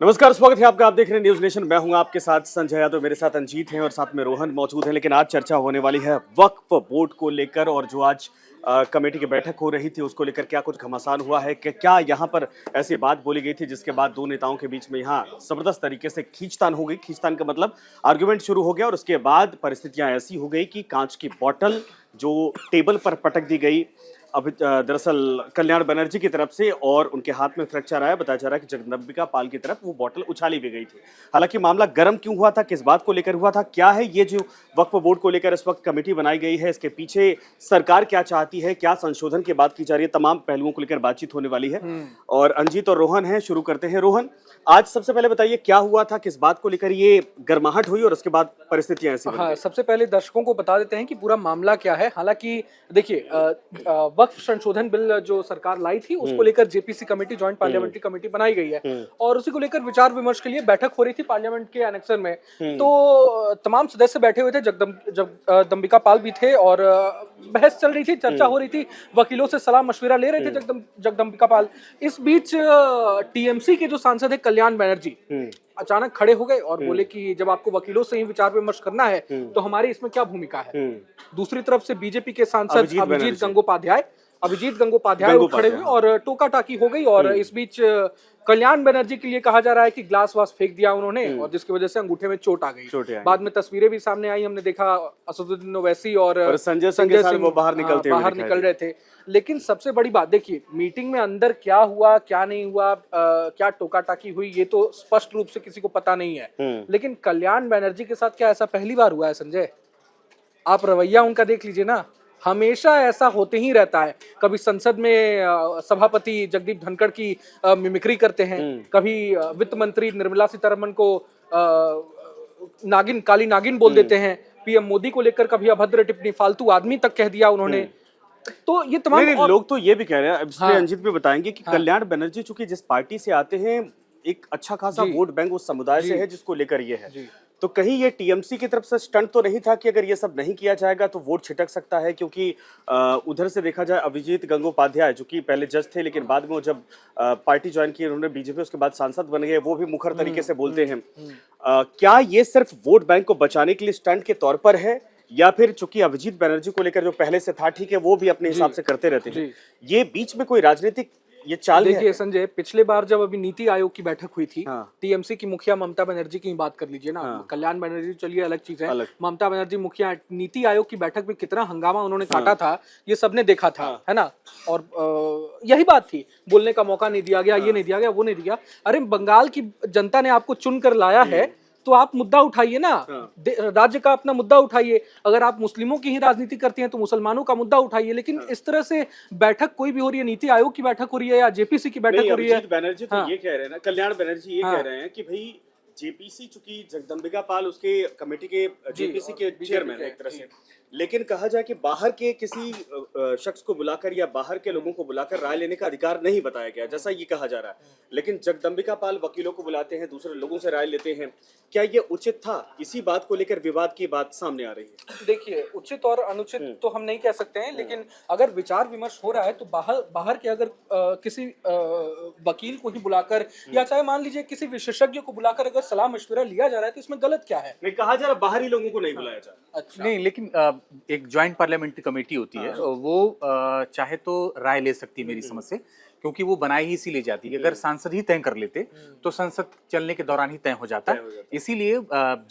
नमस्कार, स्वागत है आपका। आप देख रहे हैं न्यूज नेशन। मैं हूं आपके साथ संजय यादव, मेरे साथ अंजीत हैं और साथ में रोहन मौजूद है। लेकिन आज चर्चा होने वाली है वक्फ बोर्ड को लेकर, और जो आज कमेटी की बैठक हो रही थी उसको लेकर क्या कुछ घमासान हुआ है कि क्या यहां पर ऐसी बात बोली गई थी जिसके बाद दो नेताओं के बीच में यहां जबरदस्त तरीके से खींचतान हो गई। खींचतान का मतलब आर्गुमेंट शुरू हो गया और उसके बाद परिस्थितियां ऐसी हो गई कि कांच की बोतल जो टेबल पर पटक दी गई। अब दरअसल कल्याण बनर्जी की तरफ से, और उनके हाथ में फ्रैक्चर आया। बताया जा रहा है कि जगदम्बिका पाल की तरफ वो बोतल उछाली भी गई थी। हालांकि मामला गर्म क्यों हुआ था, किस बात को लेकर हुआ था, क्या है ये जो वक्फ बोर्ड को लेकर इस वक्त कमेटी बनाई गई है, इसके पीछे सरकार क्या चाहती है, क्या संशोधन की बात की जा रही है, तमाम पहलुओं को लेकर बातचीत होने वाली है। और अंजीत और रोहन है, शुरू करते हैं। रोहन, आज सबसे पहले बताइए क्या हुआ था, किस बात को लेकर ये गर्माहट हुई और उसके बाद परिस्थितियां ऐसी बन हाँ, गई? सबसे पहले दर्शकों को बता देते हैं कि पूरा मामला क्या है। हालांकि देखिए, वक्फ संशोधन बिल जो सरकार लाई थी उसको लेकर JPC committee, joint parliamentary committee बनाई गई है और उसी को लेकर विचार विमर्श के लिए बैठक हो रही थी पार्लियामेंट के एनेक्सर में। तो तमाम सदस्य बैठे हुए थे, जगदम्बिका पाल भी थे और बहस चल रही थी, चर्चा हो रही थी, वकीलों से सलाह मशविरा ले रहे थे जगदम्बिका पाल। इस बीच टीएमसी के जो सांसद है कल्याण बनर्जी अचानक खड़े हो गए और बोले कि जब आपको वकीलों से ही विचार विमर्श करना है तो हमारी इसमें क्या भूमिका है। दूसरी तरफ से बीजेपी के सांसद अभिजीत गंगोपाध्याय उठ खड़े हुए और टोका टाकी हो गई। और इस बीच कल्याण बनर्जी के लिए कहा जा रहा है कि ग्लास वास फेंक दिया उन्होंने और जिसकी वजह से अंगूठे में चोट आ गई। बाद में तस्वीरें भी सामने आई, हमने देखा असदुद्दीन ओवैसी और संजय सिंह वो बाहर निकल रहे थे। लेकिन सबसे बड़ी बात देखिए, मीटिंग में अंदर क्या हुआ क्या नहीं हुआ, क्या टोका टाकी हुई, ये तो स्पष्ट रूप से किसी को पता नहीं है। लेकिन कल्याण बनर्जी के साथ क्या ऐसा पहली बार हुआ है संजय? आप रवैया उनका देख लीजिए ना, हमेशा ऐसा होते ही रहता है। कभी संसद में सभापति जगदीप धनखड़ की मिमिक्री करते हैं, कभी वित्त मंत्री निर्मला सीतारमण को काली नागिन बोल देते हैं, पीएम मोदी को लेकर कभी अभद्र टिप्पणी, फालतू आदमी तक कह दिया उन्होंने। तो ये तमाम नहीं, लोग तो ये भी कह रहे हैं, इसमें हाँ, अंजित भी बताएंगे कि कल्याण बनर्जी चूंकि जिस पार्टी से आते हैं, एक अच्छा खासा वोट बैंक उस समुदाय से है जिसको लेकर ये है। तो कहीं ये टीएमसी की तरफ से स्टंट तो नहीं था कि अगर ये सब नहीं किया जाएगा तो वोट छिटक सकता है? क्योंकि उधर से देखा जाए, अभिजीत गंगोपाध्याय जो कि पहले जज थे लेकिन बाद में वो जब पार्टी ज्वाइन की उन्होंने बीजेपी, उसके बाद सांसद बन गए, वो भी मुखर तरीके से बोलते हैं। क्या ये सिर्फ वोट बैंक को बचाने के लिए स्टंट के तौर पर है, या फिर चूंकि अभिजीत बनर्जी को लेकर जो पहले से था, ठीक है, वो भी अपने हिसाब से करते रहते हैं, ये बीच में कोई राजनीतिक ये चाल है? देखिए संजय, पिछले बार जब अभी नीति आयोग की बैठक हुई थी, टीएमसी की मुखिया ममता बनर्जी की बात कर लीजिए ना, कल्याण बनर्जी चलिए अलग चीज है, ममता बनर्जी मुखिया, नीति आयोग की बैठक में कितना हंगामा उन्होंने काटा था ये सबने देखा था, है ना। और यही बात थी, बोलने का मौका नहीं दिया गया, ये नहीं दिया गया, वो नहीं दिया। अरे बंगाल की जनता ने आपको चुन कर लाया है तो आप मुद्दा उठाइए ना, राज्य का अपना मुद्दा उठाइए। अगर आप मुस्लिमों की ही राजनीति करते हैं तो मुसलमानों का मुद्दा उठाइए। लेकिन इस तरह से बैठक कोई भी हो रही है, नीति आयोग की बैठक हो रही है या जेपीसी की बैठक हो रही है। बनर्जी तो ये कह रहे हैं ना, कल्याण बनर्जी ये कह रहे हैं कि भाई जेपीसी, चूंकि जगदम्बिका पाल उसके कमेटी के जेपीसी के चेयरमैन है एक तरह से, लेकिन कहा जाए कि बाहर के किसी शख्स को बुलाकर या बाहर के लोगों को बुलाकर राय लेने का अधिकार नहीं बताया गया, जैसा ये कहा जा रहा है। लेकिन जगदम्बिका पाल वकीलों को बुलाते हैं, दूसरे लोगों से राय लेते हैं। क्या ये उचित था? इसी बात को लेकर विवाद की बात सामने आ रही है। देखिए, उचित और अनुचित तो हम नहीं कह सकते हैं, लेकिन अगर विचार विमर्श हो रहा है तो बाहर के अगर किसी वकील को ही बुलाकर या चाहे मान लीजिए किसी विशेषज्ञ को बुलाकर अगर सलाह मशविरा लिया जा रहा है तो इसमें गलत क्या है? नहीं, कहा जा रहा बाहरी लोगों को नहीं बुलाया जा रहा। अच्छा, नहीं, लेकिन एक ज्वाइंट पार्लियामेंट्री कमेटी होती है, वो चाहे तो राय ले सकती है मेरी समझ से, क्योंकि वो बनाई ही इसीलिए जाती है। अगर सांसद ही तय कर लेते तो संसद चलने के दौरान ही तय हो जाता है, इसीलिए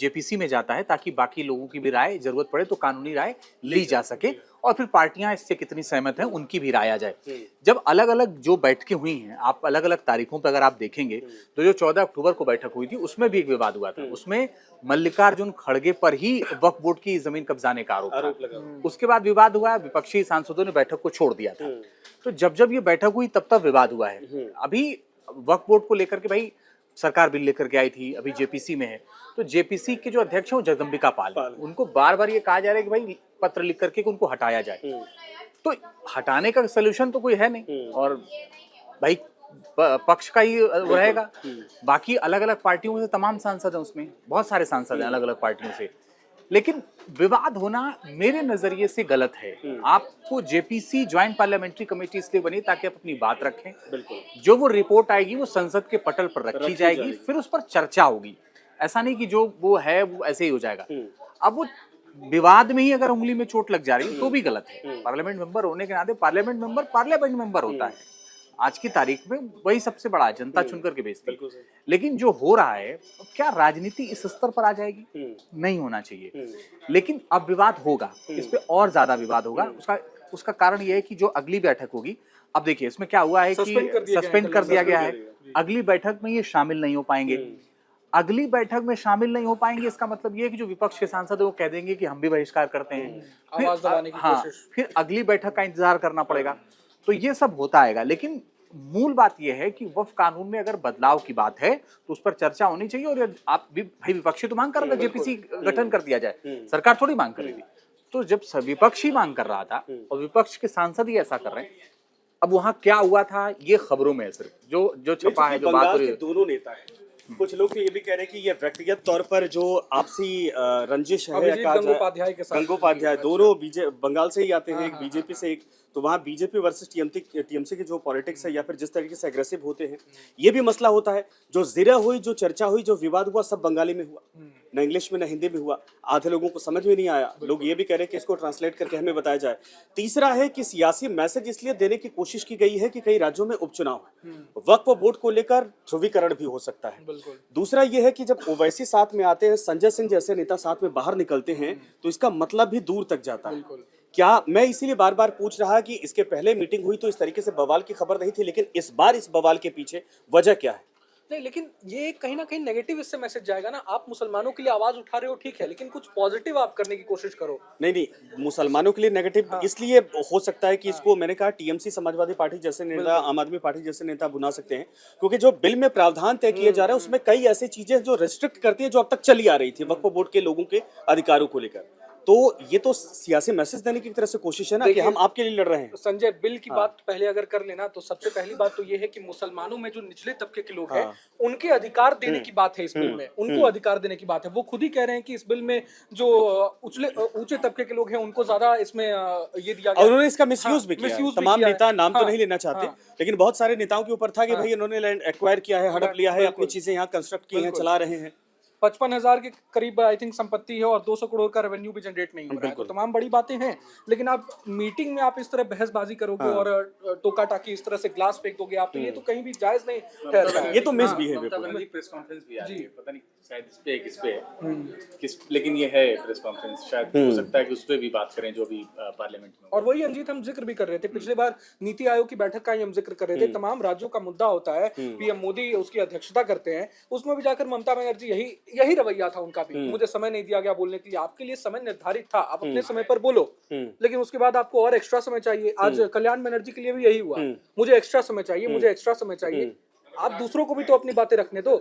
जेपीसी में जाता है ताकि बाकी लोगों की भी राय जरूरत पड़े तो कानूनी राय ली जा सके और फिर पार्टियां इससे कितनी सहमत हैं उनकी भी राय आ जाए। जब अलग अलग जो बैठकें हुई हैं, आप अलग अलग तारीखों पर अगर आप देखेंगे तो जो 14 अक्टूबर को बैठक हुई थी उसमें भी एक विवाद हुआ था। उसमें मल्लिकार्जुन खड़गे पर ही वक्फ बोर्ड की जमीन कब्जाने का आरोप था। उसके बाद विवाद हुआ, विपक्षी सांसदों ने बैठक को छोड़ दिया था। तो जब ये बैठक हुई तब विवाद हुआ है। अभी वक्फ बोर्ड को लेकर के भाई सरकार बिल लेकर के आई थी, अभी जेपीसी में है, तो जेपीसी के जो अध्यक्ष हैं वो जगदम्बिका पाल, उनको बार बार ये कहा जा रहा है कि भाई पत्र लिख करके उनको हटाया जाए। तो हटाने का सोल्यूशन तो कोई है नहीं और भाई पक्ष का ही रहेगा। बाकी अलग अलग पार्टियों से तमाम सांसद हैं, उसमें बहुत सारे सांसद हैं अलग अलग पार्टियों से। लेकिन विवाद होना मेरे नजरिए से गलत है। आपको जेपीसी ज्वाइंट पार्लियामेंट्री कमेटी इसलिए बनी ताकि आप अपनी बात रखें। बिल्कुल। जो वो रिपोर्ट आएगी वो संसद के पटल पर रखी जाएगी, फिर उस पर चर्चा होगी। ऐसा नहीं कि जो वो है वो ऐसे ही हो जाएगा। अब वो विवाद में ही अगर उंगली में चोट लग जा रही है तो भी गलत है। पार्लियामेंट मेंबर होने के नाते पार्लियामेंट मेंबर होता है। आज की तारीख में वही सबसे बड़ा है, जनता चुनकर के भेजती है। लेकिन जो हो रहा है, क्या राजनीति इस स्तर पर आ जाएगी? नहीं होना चाहिए। लेकिन अब विवाद होगा, इस पे और ज्यादा विवाद होगा। उसका कारण यह है कि जो अगली बैठक होगी, अब देखिए इसमें क्या हुआ है कि सस्पेंड कर दिया गया है। अगली बैठक में ये शामिल नहीं हो पाएंगे। अगली बैठक में शामिल नहीं हो पाएंगे, इसका मतलब ये है कि जो विपक्ष के सांसद है वो कह देंगे कि हम भी बहिष्कार करते हैं। आवाज दबाने की कोशिश। फिर अगली बैठक का इंतजार करना पड़ेगा। तो ये सब होता आएगा। लेकिन मूल बात यह है कि वक्फ कानून में अगर बदलाव की बात है तो उस पर चर्चा होनी चाहिए। और आप भी भाई, विपक्षी तो मांग कर रहा था जेपीसी गठन कर दिया जाए, सरकार थोड़ी मांग कर रही थी। तो जब विपक्षी मांग कर रहा था और विपक्ष के सांसद ही ऐसा कर रहे हैं, अब वहां क्या हुआ था ये खबरों में है सिर्फ, जो छपा है, जो बात हो रही है। दोनों नेता है, कुछ लोग तो ये भी कह रहे हैं कि ये व्यक्तिगत तौर पर जो आपसी रंजिश है, गंगोपाध्याय के साथ, गंगोपाध्याय दोनों बंगाल से ही आते हैं, एक बीजेपी से, एक तो वहाँ बीजेपी वर्सेस टीएमसी की जो पॉलिटिक्स है या फिर जिस तरीके से एग्रेसिव होते हैं, ये भी मसला होता है। जो जिरा हुई, जो चर्चा हुई, जो विवाद हुआ, सब बंगाली में हुआ, न इंग्लिश में न हिंदी में हुआ। आधे लोगों को समझ में नहीं आया। लोग ये भी कह रहे हैं कि इसको ट्रांसलेट करके हमें बताया जाए। तीसरा है कि सियासी मैसेज इसलिए देने की कोशिश की गई है कि कई राज्यों में उपचुनाव है, वक्फ बोर्ड को लेकर ध्रुवीकरण भी हो सकता है। दूसरा ये है कि जब ओवैसी साथ में आते हैं, संजय सिंह जैसे नेता साथ में बाहर निकलते हैं, तो इसका मतलब भी दूर तक जाता है। क्या मैं इसीलिए बार बार पूछ रहा कि इसके पहले मीटिंग हुई तो इस तरीके से बवाल की खबर नहीं थी, लेकिन इस बार इस बवाल के पीछे वजह क्या है? नहीं, लेकिन ये कहीं ना कहीं नेगेटिव इससे मैसेज जाएगा ना। आप मुसलमानों के लिए आवाज उठा रहे हो, ठीक है, लेकिन कुछ पॉजिटिव आप करने की कोशिश करो। नहीं, मुसलमानों के लिए नेगेटिव इसलिए हो सकता है कि इसको मैंने कहा टीएमसी, समाजवादी पार्टी जैसे नेता, आम आदमी पार्टी जैसे नेता बुना सकते हैं, क्योंकि जो बिल में प्रावधान तय किए जा रहे हैं उसमें कई ऐसी चीजें जो रिस्ट्रिक्ट करती है, जो अब तक चली आ रही थी वक्फ बोर्ड के लोगों के अधिकारों को लेकर। तो ये तो सियासी मैसेज देने की तरह से कोशिश है ना कि हम आपके लिए लड़ रहे हैं। संजय, बिल की बात पहले अगर कर लेना तो सबसे पहली बात तो ये है कि मुसलमानों में जो निचले तबके के लोग हैं, उनके अधिकार देने की बात है इस बिल में। उनको अधिकार देने की बात है। वो खुद ही कह रहे हैं कि इस बिल में जो ऊंचे तबके के लोग हैं उनको ज्यादा इसमें ये दिया गया। और उन्होंने इसका मिसयूज भी किया। तमाम नेता, नाम तो नहीं लेना चाहते, लेकिन बहुत सारे नेताओं के ऊपर था कि भाई इन्होंने लैंड एक्वायर किया है, हड़प लिया है, अपनी चीजें यहाँ कंस्ट्रक्ट की हैं, चला रहे हैं। 55,000 के करीब आई थिंक संपत्ति है और 200 करोड़ का रेवेन्यू भी जनरेट नहीं हो रहा है। तो तमाम बड़ी बातें हैं, लेकिन आप मीटिंग में आप इस तरह बहसबाजी करोगे और टोका टाकी इस तरह से ग्लास फेंक दोगे आप, तो ये तो कहीं भी जायज नहीं ठहरता है। ये तो मिसबिहेवियर है। प्रेस कॉन्फ्रेंस भी आ रही है, पता नहीं शायद इस पे लेकिन ये है प्रेस कॉन्फ्रेंस, शायद हो सकता है कि उस पे भी बात करें जो भी पार्लियामेंट में। और वही अंजीत हम जिक्र भी कर रहे थे, पिछले बार नीति आयोग की बैठक का ही हम जिक्र कर रहे थे। तमाम राज्यों का मुद्दा होता है, पीएम मोदी उसकी अध्यक्षता करते हैं, उसमें भी जाकर ममता बनर्जी यही रवैया था उनका भी। मुझे समय नहीं दिया गया बोलने के लिए। आपके लिए समय निर्धारित था, आप अपने समय पर बोलो, लेकिन उसके बाद आपको और एक्स्ट्रा समय चाहिए। आज कल्याण बनर्जी के लिए भी यही हुआ, मुझे एक्स्ट्रा समय चाहिए, मुझे एक्स्ट्रा समय चाहिए। आप दूसरों को भी तो अपनी बातें रखने दो,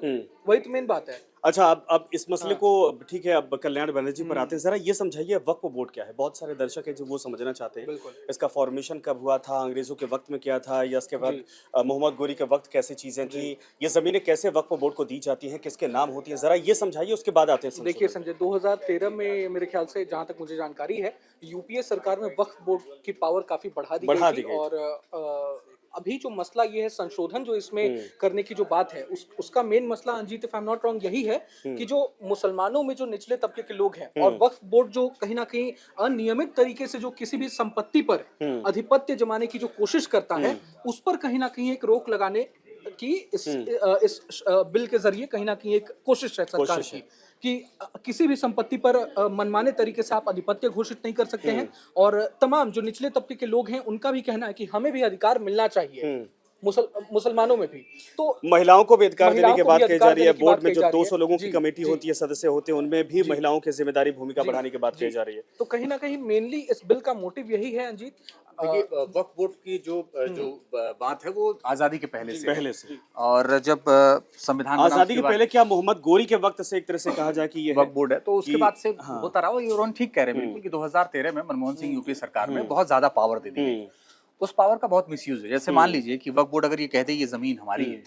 वही तो मेन बात है। अच्छा, अब इस मसले को ठीक है, अब कल्याण बनर्जी पर आते हैं। जरा ये समझाइए वक्फ बोर्ड क्या है? बहुत सारे दर्शक हैं जो वो समझना चाहते हैं। इसका फॉर्मेशन कब हुआ था, अंग्रेजों के वक्त में क्या था, या इसके बाद मोहम्मद गोरी के वक्त कैसे चीजें थी, ये जमीनें कैसे वक्फ बोर्ड को दी जाती हैं, किसके नाम होती है, जरा ये समझाइए, उसके बाद आते हैं। देखिए संजय, 2013 में मेरे ख्याल से, जहां तक मुझे जानकारी है, यूपीए सरकार में वक्फ बोर्ड की पावर काफी बढ़ा दी गई थी। और अभी जो मसला ये है, संशोधन जो इसमें करने की जो बात है, उसका मेन मसला Anjit, if I am not wrong, यही है कि जो मुसलमानों में जो निचले तबके के लोग हैं और वक्फ बोर्ड जो कहीं ना कहीं अनियमित तरीके से जो किसी भी संपत्ति पर आधिपत्य जमाने की जो कोशिश करता है, उस पर कहीं ना कहीं एक रोक लगाने की इस बिल के जरिए कहीं ना कहीं एक कोशिश है सरकार की कि किसी भी संपत्ति पर मनमाने तरीके से आप आधिपत्य घोषित नहीं कर सकते हैं। और तमाम जो निचले तबके के लोग हैं उनका भी कहना है कि हमें भी अधिकार मिलना चाहिए, मुसलमानों में भी। तो महिलाओं को भी अधिकार देने की बात कही जा रही है। बोर्ड में जो 200 लोगों की कमेटी होती है, सदस्य होते हैं, उनमें भी महिलाओं की जिम्मेदारी भूमिका बढ़ाने की बात कही जा रही है। तो कहीं ना कहीं मेनली इस बिल का मोटिव यही है अंजीत। देखिए, वक्फ बोर्ड की जो बात है वो आजादी के पहले से और जब संविधान आजादी के पहले, क्या मोहम्मद गोरी के वक्त से एक तरह से कहा जाए कि ये वक्फ बोर्ड है, तो उसके बाद से होता रहा। ये ठीक कह रहे हैं बिल्कुल कि 2013 में मनमोहन सिंह यूपीए सरकार में बहुत ज्यादा पावर दे दी गई। उस पावर का बहुत मिसयूज है। जैसे मान लीजिए कि वक्फ बोर्ड अगर ये कह दे ये जमीन हमारी है,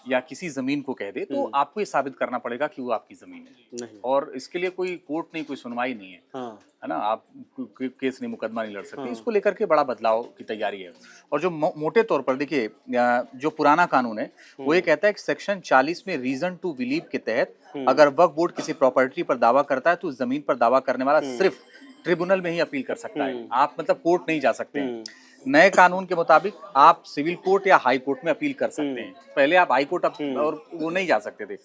या किसी जमीन को कह दे तो आपको ये साबित करना पड़ेगा कि वो आपकी जमीन है नहीं। और इसके लिए कोई कोर्ट नहीं, कोई सुनवाई नहीं है, हाँ। है ना। आप केस नहीं, मुकदमा नहीं लड़ सकते। इसको लेकर के बड़ा बदलाव की तैयारी है। और जो मोटे तौर पर देखिए, जो पुराना कानून है वो ये कहता है कि सेक्शन 40 में रीजन टू बिलीव के तहत अगर वक्फ बोर्ड किसी प्रॉपर्टी पर दावा करता है तो उस जमीन पर दावा करने वाला सिर्फ ट्रिब्यूनल में ही अपील कर सकता है। आप मतलब कोर्ट नहीं जा सकते हैं। नए कानून के मुताबिक आप सिविल कोर्ट या हाई कोर्ट में अपील कर सकते हैं। पहले आप हाई कोर्ट और वो नहीं जा सकते थे।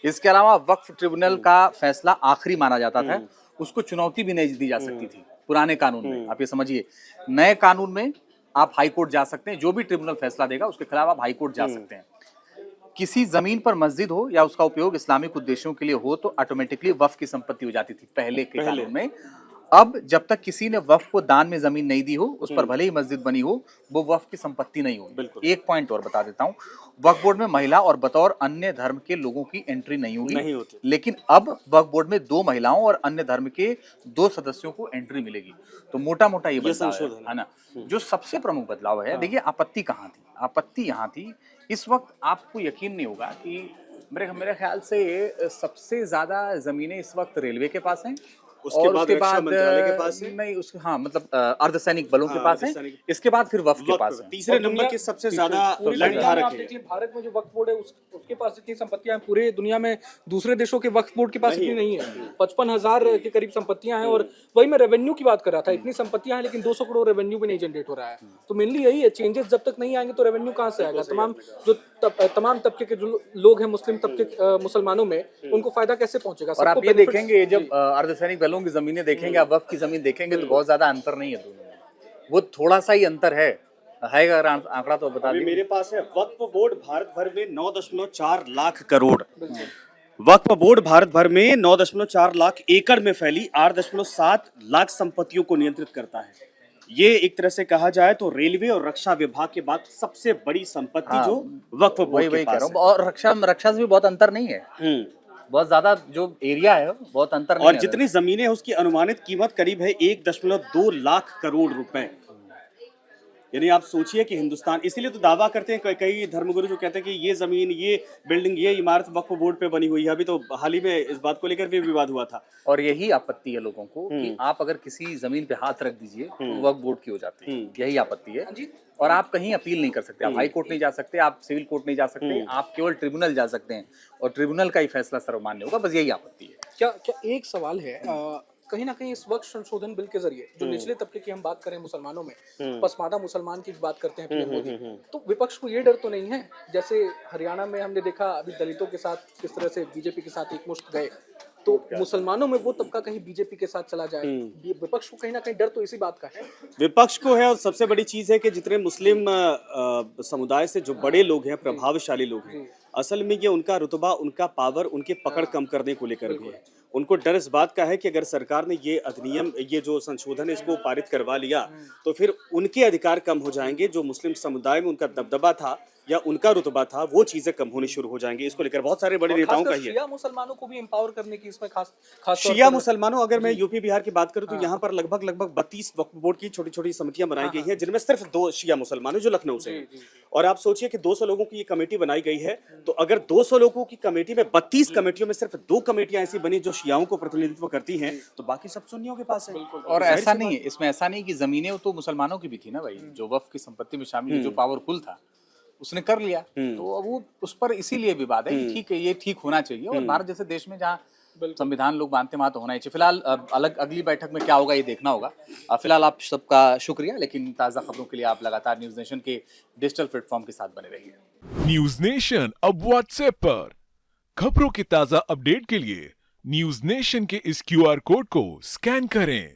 इसके अलावा वक्फ ट्रिब्यूनल का फैसला आखिरी माना जाता था, उसको चुनौती भी नहीं दी जा सकती थी पुराने कानून में। आप ये समझिए, नए कानून में आप हाई कोर्ट जा सकते हैं, जो भी ट्रिब्यूनल फैसला देगा उसके खिलाफ आप हाई कोर्ट जा सकते हैं। किसी जमीन पर मस्जिद हो या उसका उपयोग इस्लामिक उद्देश्यों के लिए हो तो ऑटोमेटिकली वक्फ की संपत्ति हो जाती थी पहले के कानून में। अब जब तक किसी ने वक्फ को दान में जमीन नहीं दी हो, उस पर भले ही मस्जिद बनी हो, वो वक्फ की संपत्ति नहीं हो। एक पॉइंट और बता देता हूँ, वक्फ बोर्ड में महिला और बतौर अन्य धर्म के लोगों की एंट्री नहीं होगी, लेकिन अब वक्फ बोर्ड में 2 महिलाओं और अन्य धर्म के 2 सदस्यों को एंट्री मिलेगी। तो मोटा मोटा ये बदलाव है ना। जो सबसे प्रमुख बदलाव है, देखिए आपत्ति कहाँ थी? आपत्ति यहाँ थी, इस वक्त आपको यकीन नहीं होगा कि मेरे ख्याल से सबसे ज्यादा जमीनें इस वक्त रेलवे के पास हैं, उसके बाद रक्षा मंत्रालय के पास है, नहीं उसके हाँ मतलब अर्धसैनिक बलों के पास है, इसके बाद फिर वक्फ के पास है। तीसरे नंबर के सबसे ज्यादा लंबधारक है। भारत में जो वक्फ बोर्ड है उसके पास इतनी संपत्तियां हैं, पूरे दुनिया में दूसरे देशों के वक्फ बोर्ड के पास इतनी नहीं है। 55,000 के करीब संपत्तियां हैं। और वही मैं रेवेन्यू की बात कर रहा था, इतनी संपत्तियां हैं लेकिन 200 करोड़ रेवेन्यू भी नहीं जनरेट हो रहा है। तो मेनली यही है, चेंजेस जब तक नहीं आएंगे तो रेवेन्यू कहाँ से आएगा? तमाम तबके के जो लोग हैं, मुस्लिम तबके मुसलमानों में, उनको फायदा कैसे पहुंचेगा? और आप ये देखेंगे जब अर्धसैनिक बलों की जमीनें देखेंगे, आप वक्फ की जमीन देखेंगे तो बहुत ज्यादा अंतर नहीं है दोनों में, वो थोड़ा सा ही अंतर है अगर आंकड़ा तो बता दीजिए। मेरे पास है वक्फ बोर्ड भारत भर में 9.4 लाख करोड़, वक्फ बोर्ड भारत भर में 9.4 लाख एकड़ में फैली 8.7 लाख संपत्तियों को नियंत्रित करता है। ये एक तरह से कहा जाए तो रेलवे और रक्षा विभाग के बाद सबसे बड़ी संपत्ति जो वक्फ बोर्ड के पास है। और रक्षा से भी बहुत अंतर नहीं है, बहुत ज्यादा जो एरिया है बहुत अंतर नहीं और है। जितनी जमीनें हैं उसकी अनुमानित कीमत करीब है 1.2 लाख करोड़ रुपए। यानी आप सोचिए कि हिंदुस्तान, इसीलिए तो दावा करते हैं कई धर्मगुरु जो कहते हैं कि ये जमीन, ये बिल्डिंग, ये इमारत वक्फ बोर्ड पे बनी हुई है। अभी तो हाल ही में इस बात को लेकर भी विवाद हुआ था। और यही आपत्ति है लोगों को कि आप अगर किसी जमीन पे हाथ रख दीजिए तो वक्फ बोर्ड की हो जाती है, यही आपत्ति है। और आप कहीं अपील नहीं कर सकते, आप हाई कोर्ट नहीं जा सकते, आप सिविल कोर्ट नहीं जा सकते, आप केवल ट्रिब्यूनल जा सकते हैं और ट्रिब्यूनल का ही फैसला सर्वमान्य होगा। बस यही आपत्ति है। क्या एक सवाल है, कहीं ना कहीं इस वक्त संशोधन बिल के जरिए जो निचले तबके की हम बात करें मुसलमानों में, पसमानदा मुसलमान की बात करते हैं पीएम मोदी, तो विपक्ष को ये डर तो नहीं है, जैसे हरियाणा में हमने देखा अभी दलितों के साथ किस तरह से बीजेपी के साथ एकमुश्त गए, तो मुसलमानों में वो तबका कहीं बीजेपी के साथ चला जाए? विपक्ष को कहीं ना कहीं डर तो इसी बात का है। विपक्ष को है, और सबसे बड़ी चीज है कि जितने मुस्लिम समुदाय से जो बड़े लोग हैं, प्रभावशाली लोग हैं, असल में ये उनका रुतबा, उनका पावर, उनके पकड़ कम करने को लेकर भी है। उनको डर इस बात का है कि अगर सरकार ने ये अधिनियम, ये जो संशोधन है, इसको पारित करवा लिया तो फिर उनके अधिकार कम हो जाएंगे। जो मुस्लिम समुदाय में उनका दबदबा था या उनका रुतबा था, वो चीजें कम होनी शुरू हो जाएंगी। इसको लेकर बहुत सारे बड़े नेताओं का ही है। शिया मुसलमानों को भी एम्पावर करने की इसमें खास शिया मुसलमानों, अगर मैं यूपी बिहार की बात करूं तो यहाँ पर लगभग 32 वक्फ बोर्ड की छोटी छोटी समितियां बनाई गई हैं, जिनमें सिर्फ 2 शिया मुसलमान जो लखनऊ से हैं। और आप सोचिए कि 200 लोगों की ये कमेटी बनाई गई है, तो अगर 200 लोगों की कमेटी में 32 कमेटियों में सिर्फ 2 कमेटियां ऐसी बनी जो शियाओं को प्रतिनिधित्व करती हैं, तो बाकी सब सुन्नियों के पास है। और ऐसा नहीं है, इसमें ऐसा नहीं कि जमीनें तो मुसलमानों की भी थी ना भाई, जो वक्फ की संपत्ति में शामिल जो पावरफुल था उसने कर लिया, तो अब वो उस पर इसीलिए विवाद है कि ठीक है, ये ठीक होना चाहिए। और भारत जैसे देश में जहाँ संविधान लोग मानते वहां तो होना ही चाहिए। फिलहाल अगली बैठक में क्या होगा ये देखना होगा। फिलहाल आप सबका शुक्रिया, लेकिन ताज़ा खबरों के लिए आप लगातार न्यूज नेशन के डिजिटल प्लेटफॉर्म के साथ बने रहिए। न्यूज नेशन अब व्हाट्सएप पर खबरों के ताज़ा अपडेट के लिए न्यूज नेशन के इस QR कोड को स्कैन करें।